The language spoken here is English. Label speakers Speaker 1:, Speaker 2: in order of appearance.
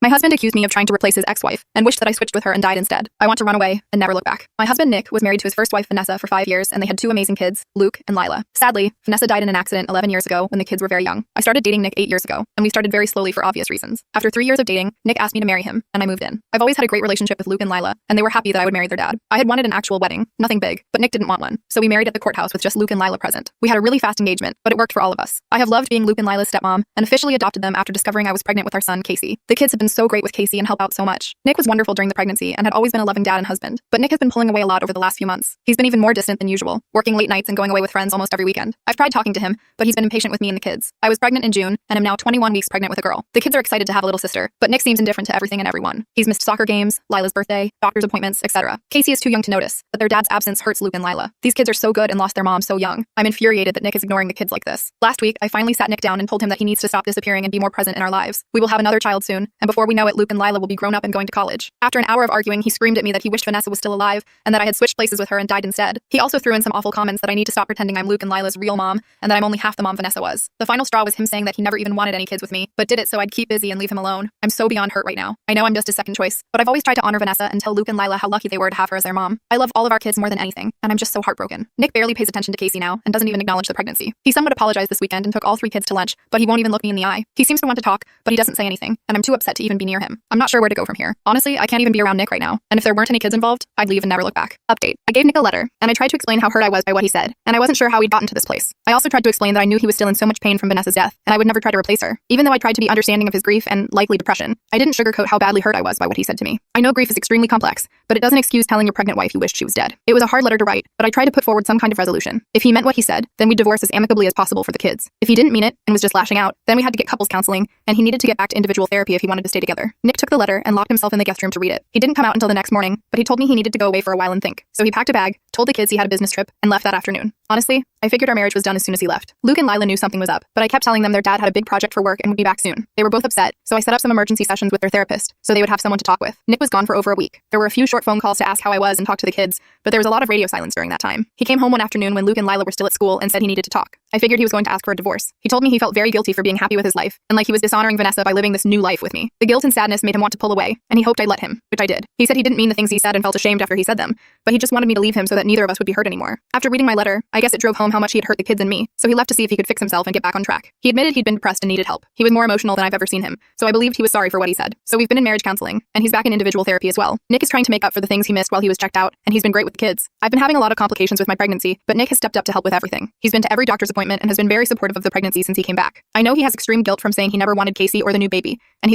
Speaker 1: My husband accused me of trying to replace his ex-wife and wished that I switched with her and died instead. I want to run away and never look back. My husband, Nick, was married to his first wife, Vanessa, for 5 years, and they had 2 amazing kids, Luke and Lila. Sadly, Vanessa died in an accident 11 years ago when the kids were very young. I started dating Nick 8 years ago, and we started very slowly for obvious reasons. After 3 years of dating, Nick asked me to marry him, and I moved in. I've always had a great relationship with Luke and Lila, and they were happy that I would marry their dad. I had wanted an actual wedding, nothing big, but Nick didn't want one, so we married at the courthouse with just Luke and Lila present. We had a really fast engagement, but it worked for all of us. I have loved being Luke and Lila's stepmom, and officially adopted them after discovering I was pregnant with our son, Casey. The kids have been so great with Casey and help out so much. Nick was wonderful during the pregnancy and had always been a loving dad and husband, but Nick has been pulling away a lot over the last few months. He's been even more distant than usual, working late nights and going away with friends almost every weekend. I've tried talking to him, but he's been impatient with me and the kids. I was pregnant in June and am now 21 weeks pregnant with a girl. The kids are excited to have a little sister, but Nick seems indifferent to everything and everyone. He's missed soccer games, Lila's birthday, doctor's appointments, etc. Casey is too young to notice, but their dad's absence hurts Luke and Lila. These kids are so good and lost their mom so young. I'm infuriated that Nick is ignoring the kids like this. Last week, I finally sat Nick down and told him that he needs to stop disappearing and be more present in our lives. We will have another child soon, and before we know it, Luke and Lila will be grown up and going to college. After an hour of arguing, he screamed at me that he wished Vanessa was still alive and that I had switched places with her and died instead. He also threw in some awful comments that I need to stop pretending I'm Luke and Lila's real mom and that I'm only half the mom Vanessa was. The final straw was him saying that he never even wanted any kids with me, but did it so I'd keep busy and leave him alone. I'm so beyond hurt right now. I know I'm just his second choice, but I've always tried to honor Vanessa and tell Luke and Lila how lucky they were to have her as their mom. I love all of our kids more than anything, and I'm just so heartbroken. Nick barely pays attention to Casey now and doesn't even acknowledge the pregnancy. He somewhat apologized this weekend and took all 3 kids to lunch, but he won't even look me in the eye. He seems to want to talk, but he doesn't say anything, and I'm too upset to even be near him. I'm not sure where to go from here. Honestly, I can't even be around Nick right now, and if there weren't any kids involved, I'd leave and never look back. Update. I gave Nick a letter, and I tried to explain how hurt I was by what he said, and I wasn't sure how he'd gotten to this place. I also tried to explain that I knew he was still in so much pain from Vanessa's death, and I would never try to replace her, even though I tried to be understanding of his grief and likely depression. I didn't sugarcoat how badly hurt I was by what he said to me. I know grief is extremely complex, but it doesn't excuse telling your pregnant wife you wished she was dead. It was a hard letter to write, but I tried to put forward some kind of resolution. If he meant what he said, then we'd divorce as amicably as possible for the kids. If he didn't mean it and was just lashing out, then we had to get couples counseling, and he needed to get back to individual therapy if he wanted to stay together. Nick took the letter and locked himself in the guest room to read it. He didn't come out until the next morning, but he told me he needed to go away for a while and think. So he packed a bag, told the kids he had a business trip, and left that afternoon. Honestly, I figured our marriage was done as soon as he left. Luke and Lila knew something was up, but I kept telling them their dad had a big project for work and would be back soon. They were both upset, so I set up some emergency sessions with their therapist, so they would have someone to talk with. Nick was gone for over a week. There were a few short phone calls to ask how I was and talk to the kids, but there was a lot of radio silence during that time. He came home one afternoon when Luke and Lila were still at school and said he needed to talk. I figured he was going to ask for a divorce. He told me he felt very guilty for being happy with his life, and like he was dishonoring Vanessa by living this new life with me. The guilt and sadness made him want to pull away, and he hoped I'd let him, which I did. He said he didn't mean the things he said and felt ashamed after he said them, but he just wanted me to leave him so that neither of us would be hurt anymore. After reading my letter, I guess it drove home how much he had hurt the kids and me, so he left to see if he could fix himself and get back on track. He admitted he'd been depressed and needed help. He was more emotional than I've ever seen him, so I believed he was sorry for what he said. So we've been in marriage counseling, and he's back in individual therapy as well. Nick is trying to make up for the things he missed while he was checked out, and he's been great with the kids. I've been having a lot of complications with my pregnancy, but Nick has stepped up to help with everything. He's been to every doctor's appointment and has been very supportive of the pregnancy since he came back. I know he has extreme guilt from saying he never wanted Casey or the new baby, and he's